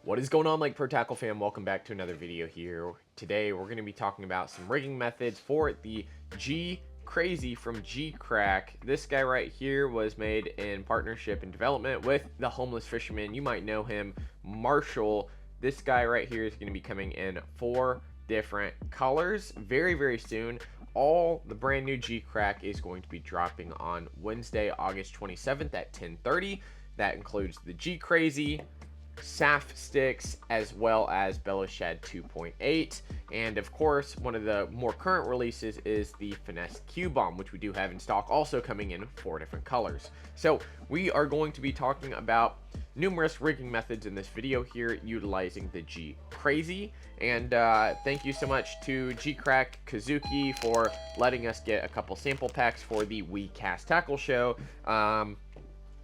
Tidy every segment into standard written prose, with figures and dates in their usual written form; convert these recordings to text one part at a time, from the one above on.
What is going on, like Pro Tackle fam? Welcome back to another video here. Today we're going to be talking about some rigging methods for the G Crazy from Geecrack. This guy right here was made in partnership and development with the homeless fisherman. You might know him, Marshall. This guy right here is going to be coming in 4 different colors very soon. All the brand new Geecrack is going to be dropping on Wednesday, August 27th at 10:30. That includes the G Crazy, Saf sticks, as well as Belloshad 2.8, and of course one of the more current releases is the Finesse Q Bomb, which we do have in stock, also coming in 4 different colors. So we are going to be talking about numerous rigging methods in this video here utilizing the G Crazy, and thank you so much to Geecrack Kazuki for letting us get a couple sample packs for the We Cast Tackle show.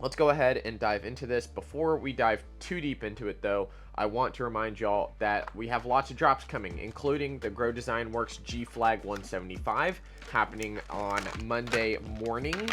Let's go ahead and dive into this. Before we dive too deep into it though, I want to remind y'all that we have lots of drops coming, including the Grow Design Works G Flag 175 happening on Monday morning.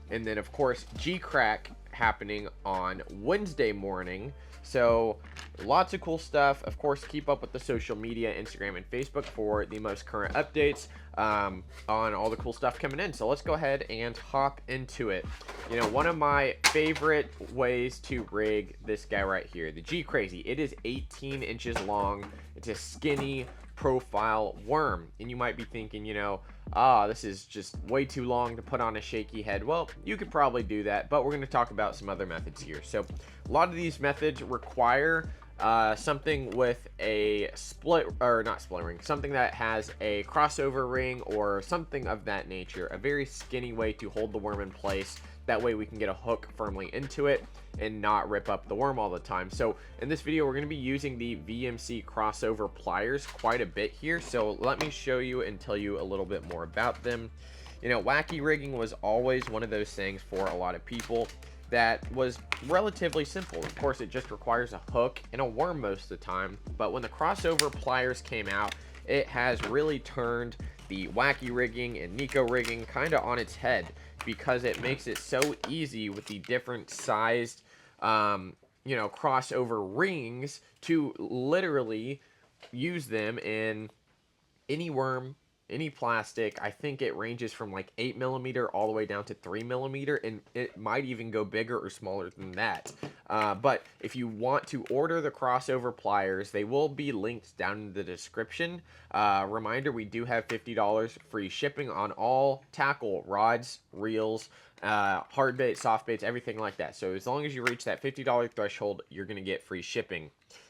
And then of course Geecrack happening on Wednesday morning. So lots of cool stuff. Of course, keep up with the social media, Instagram and Facebook, for the most current updates on all the cool stuff coming in. So let's go ahead and hop into it. You know, one of my favorite ways to rig this guy right here, the G Crazy, it is 18 inches long. It's a skinny profile worm, and you might be thinking, you know, this is just way too long to put on a Shaky head. Well, you could probably do that, but we're going to talk about some other methods here. So a lot of these methods require something with a split, or not split ring, something that has a crossover ring or something of that nature, a very skinny way to hold the worm in place. That way we can get a hook firmly into it and not rip up the worm all the time. So in this video, we're going to be using the VMC crossover pliers quite a bit here. So let me show you and tell you a little bit more about them. You know, wacky rigging was always one of those things for a lot of people that was relatively simple. Of course, it just requires a hook and a worm most of the time. But when the crossover pliers came out, it has really turned the wacky rigging and Nico rigging kind of on its head, because it makes it so easy with the different sized you know, crossover rings to literally use them in any worm, any plastic. I think it ranges from like 8mm all the way down to 3mm, and it might even go bigger or smaller than that. But if you want to order the crossover pliers, they will be linked down in the description. Reminder, we do have $50 free shipping on all tackle rods, reels, hard bait, soft baits, everything like that. So as long as you reach that $50 threshold, you're going to get free shipping.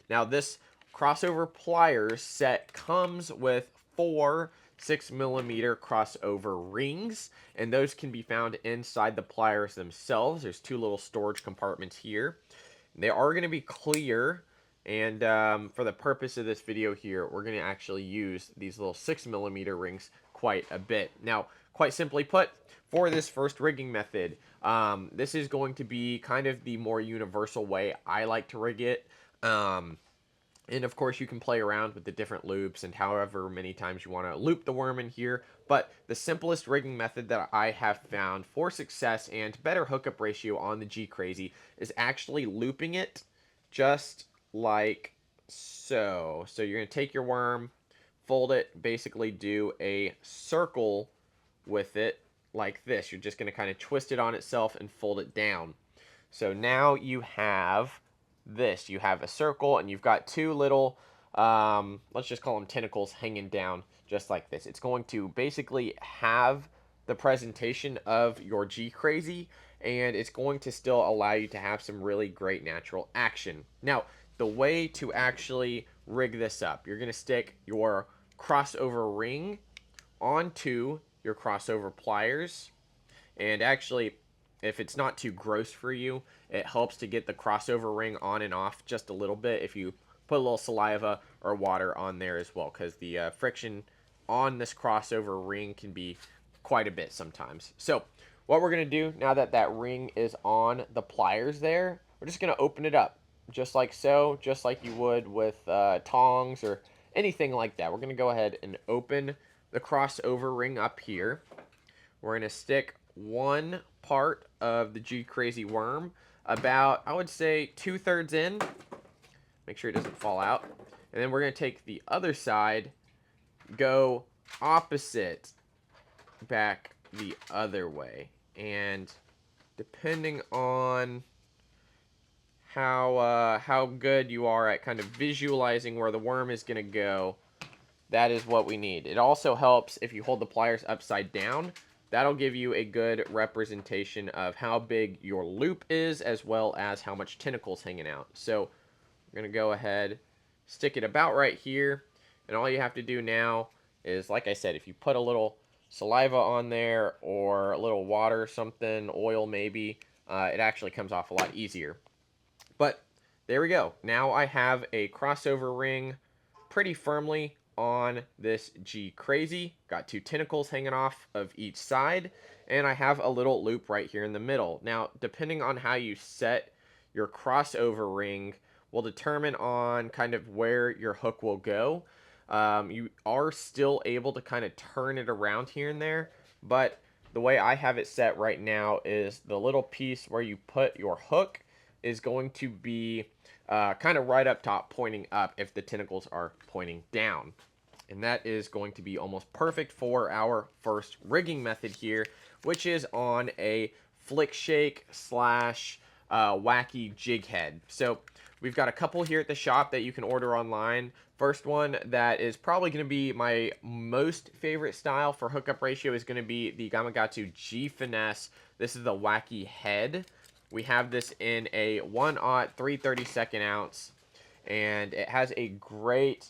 Now this crossover pliers set comes with 4 6mm crossover rings, and those can be found inside the pliers themselves. There's 2 little storage compartments here. They are going to be clear, and for the purpose of this video here, we're going to actually use these little 6mm rings quite a bit. Now, quite simply put, for this first rigging method, this is going to be kind of the more universal way I like to rig it. And of course, you can play around with the different loops and however many times you want to loop the worm in here. But the simplest rigging method that I have found for success and better hookup ratio on the G Crazy is actually looping it just like so. So you're going to take your worm, fold it, basically do a circle with it like this. You're just going to kind of twist it on itself and fold it down. So now you have this. You have a circle, and you've got 2 little, let's just call them tentacles, hanging down just like this. It's going to basically have the presentation of your G Crazy, and it's going to still allow you to have some really great natural action. Now, the way to actually rig this up, you're going to stick your crossover ring onto your crossover pliers, and actually, if it's not too gross for you, it helps to get the crossover ring on and off just a little bit if you put a little saliva or water on there as well, because the friction on this crossover ring can be quite a bit sometimes. So what we're going to do now that that ring is on the pliers there, we're just going to open it up just like so, just like you would with tongs or anything like that. We're going to go ahead and open the crossover ring up here. We're going to stick one part of the G Crazy worm about, I would say, 2/3 in, Make sure it doesn't fall out. And then we're going to take the other side, go opposite, back the other way. And depending on how good you are at kind of visualizing where the worm is going to go, that is what we need. It also helps if you hold the pliers upside down. That'll give you a good representation of how big your loop is, as well as how much tentacle's hanging out. So we're going to go ahead, stick it about right here, and all you have to do now is, like I said, if you put a little saliva on there or a little water or something, oil maybe, it actually comes off a lot easier. But there we go. Now I have a crossover ring pretty firmly on this G Crazy. Got 2 tentacles hanging off of each side, and I have a little loop right here in the middle. Now, depending on how you set your crossover ring will determine on kind of where your hook will go. You are still able to kind of turn it around here and there, but the way I have it set right now is the little piece where you put your hook is going to be kind of right up top, pointing up if the tentacles are pointing down. And that is going to be almost perfect for our first rigging method here, which is on a flick shake slash wacky jig head. So we've got a couple here at the shop that you can order online. First one that is probably going to be my most favorite style for hookup ratio is going to be the Gamakatsu G Finesse. This is the wacky head. We have this in a 1/0 3/32 ounce, and it has a great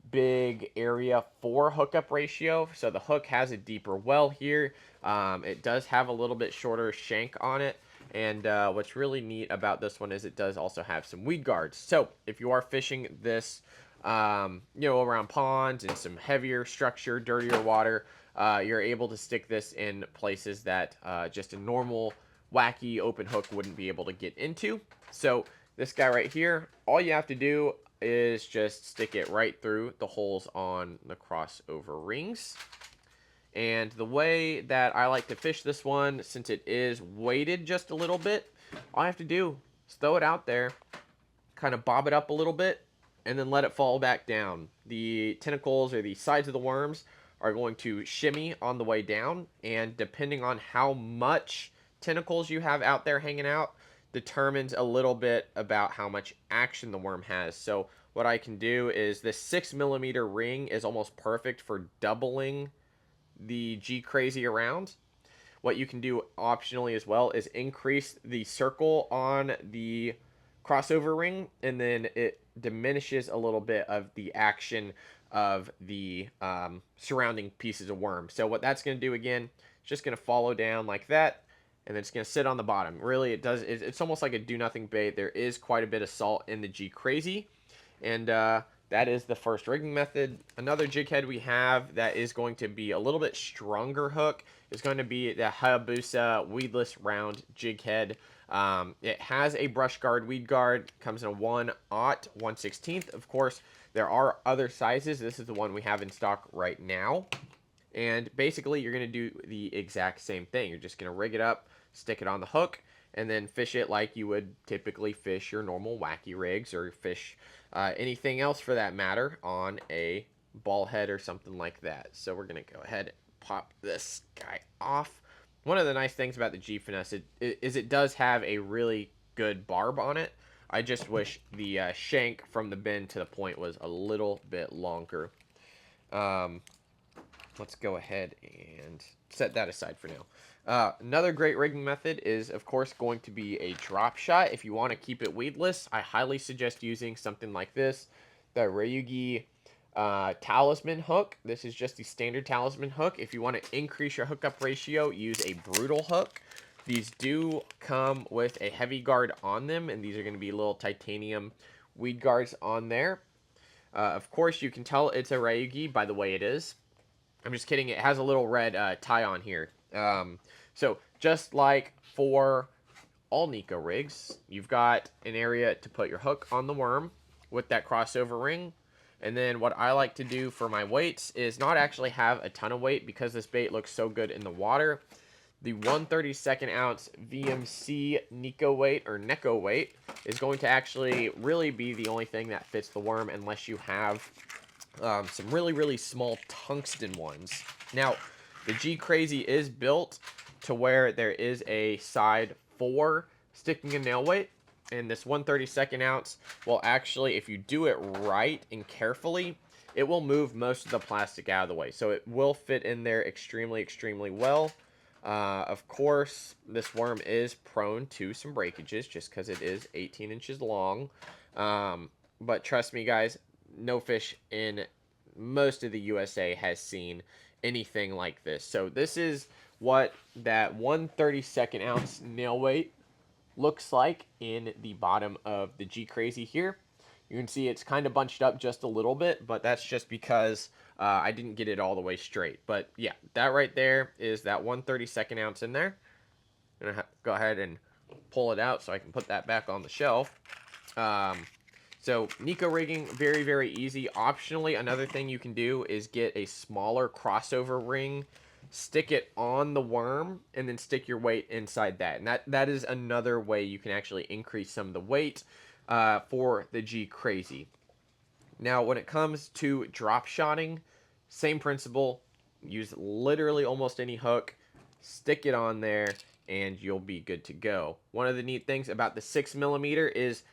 big area for hookup ratio. So the hook has a deeper well here. It does have a little bit shorter shank on it, and what's really neat about this one is it does also have some weed guards. So if you are fishing this, around ponds and some heavier structure, dirtier water, you're able to stick this in places that just a normal wacky open hook wouldn't be able to get into. So this guy right here, all you have to do is just stick it right through the holes on the crossover rings. And the way that I like to fish this one, since it is weighted just a little bit, all I have to do is throw it out there, kind of bob it up a little bit, and then let it fall back down. The tentacles or the sides of the worms are going to shimmy on the way down, and depending on how much tentacles you have out there hanging out determines a little bit about how much action the worm has. So what I can do is this 6mm ring is almost perfect for doubling the G Crazy around. What you can do optionally as well is increase the circle on the crossover ring, and then it diminishes a little bit of the action of the surrounding pieces of worm. So what that's going to do again, it's just going to follow down like that, and then it's going to sit on the bottom. Really, it's almost like a do-nothing bait. There is quite a bit of salt in the G Crazy, and that is the first rigging method. Another jig head we have that is going to be a little bit stronger hook is going to be the Hayabusa weedless round jig head. It has a brush guard, weed guard, comes in a 1/0 1/16. Of course, there are other sizes. This is the one we have in stock right now. And basically, you're going to do the exact same thing. You're just going to rig it up, stick it on the hook, and then fish it like you would typically fish your normal wacky rigs, or fish anything else for that matter on a ball head or something like that. So we're going to go ahead and pop this guy off. One of the nice things about the G Finesse is it does have a really good barb on it. I just wish the shank from the bend to the point was a little bit longer. Let's go ahead and set that aside for now. Another great rigging method is, of course, going to be a drop shot. If you want to keep it weedless, I highly suggest using something like this, the Ryugi talisman hook. This is just the standard talisman hook. If you want to increase your hookup ratio, use a brutal hook. These do come with a heavy guard on them, and these are going to be little titanium weed guards on there. Of course, you can tell it's a Ryugi by the way it is. I'm just kidding. It has a little red tie on here. So just like for all Nico rigs, you've got an area to put your hook on the worm with that crossover ring. And then what I like to do for my weights is not actually have a ton of weight, because this bait looks so good in the water. The 1/32 ounce VMC Nico weight or Neko weight is going to actually really be the only thing that fits the worm unless you have some really small tungsten ones. Now, the G Crazy is built to where there is a side for sticking a nail weight, and this 1/32 ounce will actually, if you do it right and carefully, it will move most of the plastic out of the way. So it will fit in there extremely well. Of course, this worm is prone to some breakages just because it is 18 inches long. But trust me, guys, no fish in most of the USA has seen anything like this. So this is what that 1/32 ounce nail weight looks like in the bottom of the G Crazy here. You can see it's kind of bunched up just a little bit, but that's just because I didn't get it all the way straight. But yeah, that right there is that 1/32 ounce in there. I'm going to go ahead and pull it out so I can put that back on the shelf. So Nico rigging, very easy. Optionally, another thing you can do is get a smaller crossover ring, stick it on the worm, and then stick your weight inside that. And that is another way you can actually increase some of the weight for the G Crazy. Now, when it comes to drop shotting, same principle. Use literally almost any hook, stick it on there, and you'll be good to go. One of the neat things about the 6mm is,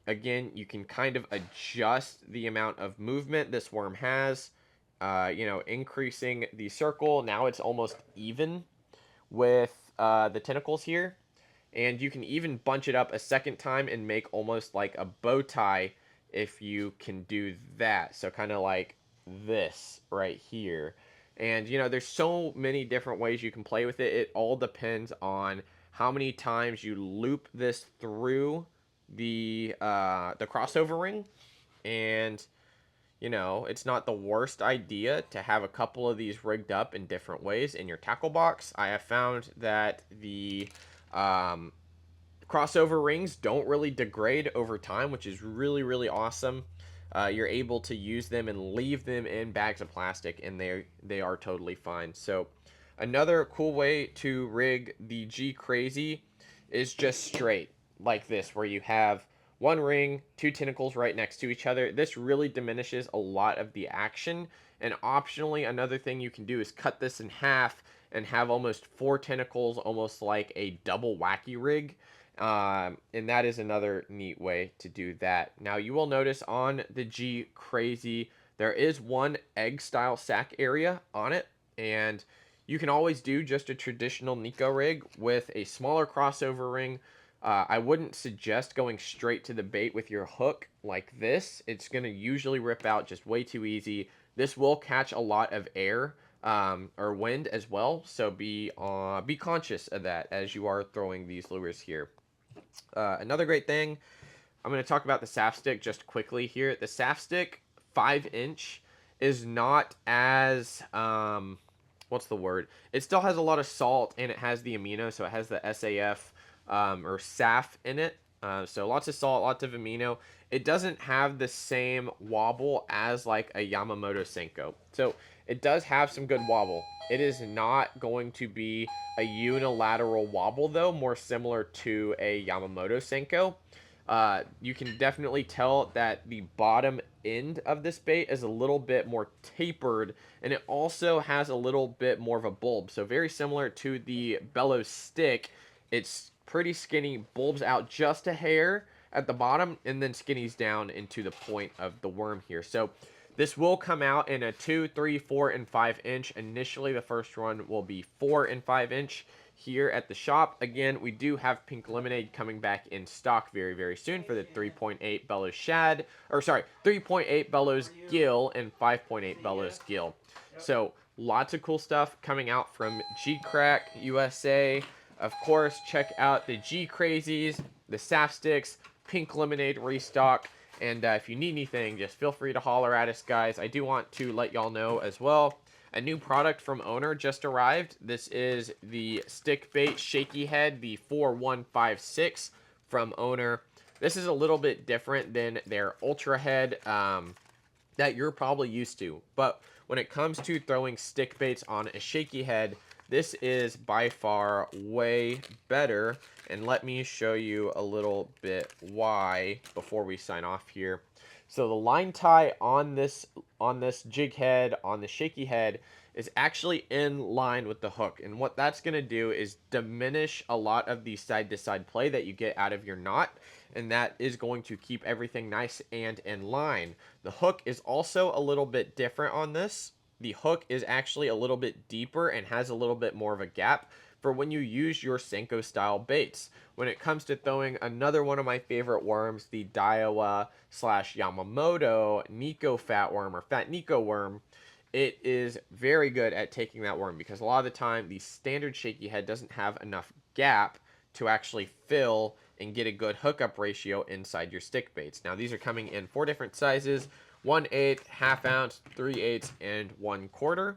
again, you can kind of adjust the amount of movement this worm has. You know, increasing the circle. Now it's almost even with the tentacles here. And you can even bunch it up a second time and make almost like a bow tie if you can do that. So kind of like this right here. And, you know, there's so many different ways you can play with it. It all depends on how many times you loop this through the crossover ring. And, you know, it's not the worst idea to have a couple of these rigged up in different ways in your tackle box. I have found that the crossover rings don't really degrade over time, which is really awesome. You're able to use them and leave them in bags of plastic, and they are totally fine. So another cool way to rig the G Crazy is just straight like this, where you have one ring, two tentacles right next to each other. This really diminishes a lot of the action. And optionally, another thing you can do is cut this in half and have almost 4 tentacles, almost like a double Wacky rig. And that is another neat way to do that. Now, you will notice on the G Crazy, there is one egg style sack area on it. And you can always do just a traditional Nico rig with a smaller crossover ring. I wouldn't suggest going straight to the bait with your hook like this. It's going to usually rip out just way too easy. This will catch a lot of air or wind as well, so be conscious of that as you are throwing these lures here. Another great thing, I'm going to talk about the Saf Stick just quickly here. The Saf Stick 5-inch is not as what's the word? It still has a lot of salt, and it has the amino, so it has the SAF or SAF in it. So lots of salt, lots of amino. It doesn't have the same wobble as like a Yamamoto Senko. So it does have some good wobble. It is not going to be a unilateral wobble though, more similar to a Yamamoto Senko. You can definitely tell that the bottom end of this bait is a little bit more tapered, and it also has a little bit more of a bulb. So very similar to the Bellows stick, it's pretty skinny, bulbs out just a hair at the bottom, and then skinnies down into the point of the worm here. So this will come out in a 2, 3, 4, and 5-inch. Initially, the first run will be 4 and 5-inch here at the shop. Again, we do have Pink Lemonade coming back in stock very soon for the 3.8 Bellows Shad, or sorry, 3.8 Bellows Gill and 5.8 Bellows Gill. So lots of cool stuff coming out from Geecrack USA. Of course, check out the G Crazies, the Saf Sticks, Pink Lemonade restock. And if you need anything, just feel free to holler at us, guys. I do want to let y'all know as well, a new product from Owner just arrived. This is the stick bait Shaky Head, the 4156 from Owner. This is a little bit different than their Ultra Head that you're probably used to. But when it comes to throwing stick baits on a Shaky Head, this is by far way better, and let me show you a little bit why before we sign off here. So the line tie on this jig head, on the shaky head, is actually in line with the hook, and what that's going to do is diminish a lot of the side to side play that you get out of your knot, and that is going to keep everything nice and in line. The hook is also a little bit different on this. The hook is actually a little bit deeper and has a little bit more of a gap for when you use your Senko style baits. When it comes to throwing another one of my favorite worms, the Daiwa / Yamamoto Nico fat worm, or fat Nico worm, it is very good at taking that worm, because a lot of the time the standard shaky head doesn't have enough gap to actually fill and get a good hookup ratio inside your stick baits. Now these are coming in 4 different sizes: 1/8, ½ ounce, 3/8, and 1/4.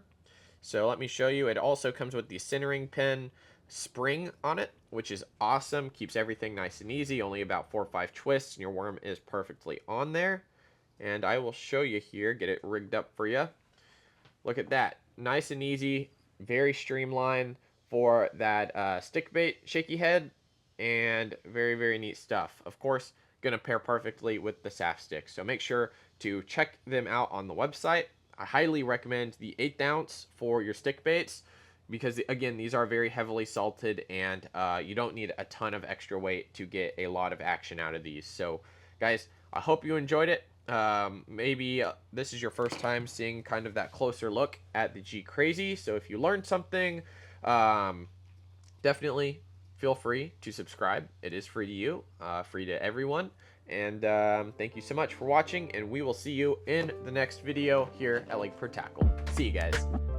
So let me show you. It also comes with the centering pin spring on it, which is awesome. Keeps everything nice and easy. Only about 4 or 5 twists, and your worm is perfectly on there. And I will show you here, get it rigged up for you. Look at that. Nice and easy, very streamlined for that stick bait shaky head, and very, very neat stuff. Of course, going to pair perfectly with the SAF stick. So make sure to check them out on the website. I highly recommend the 1/8 ounce for your stick baits, because again, these are very heavily salted, and you don't need a ton of extra weight to get a lot of action out of these. So guys, I hope you enjoyed it. Maybe this is your first time seeing kind of that closer look at the Geecrack. So if you learned something, definitely feel free to subscribe. It is free to you, free to everyone. And thank you so much for watching, and we will see you in the next video here at Lake Per Tackle. See you guys.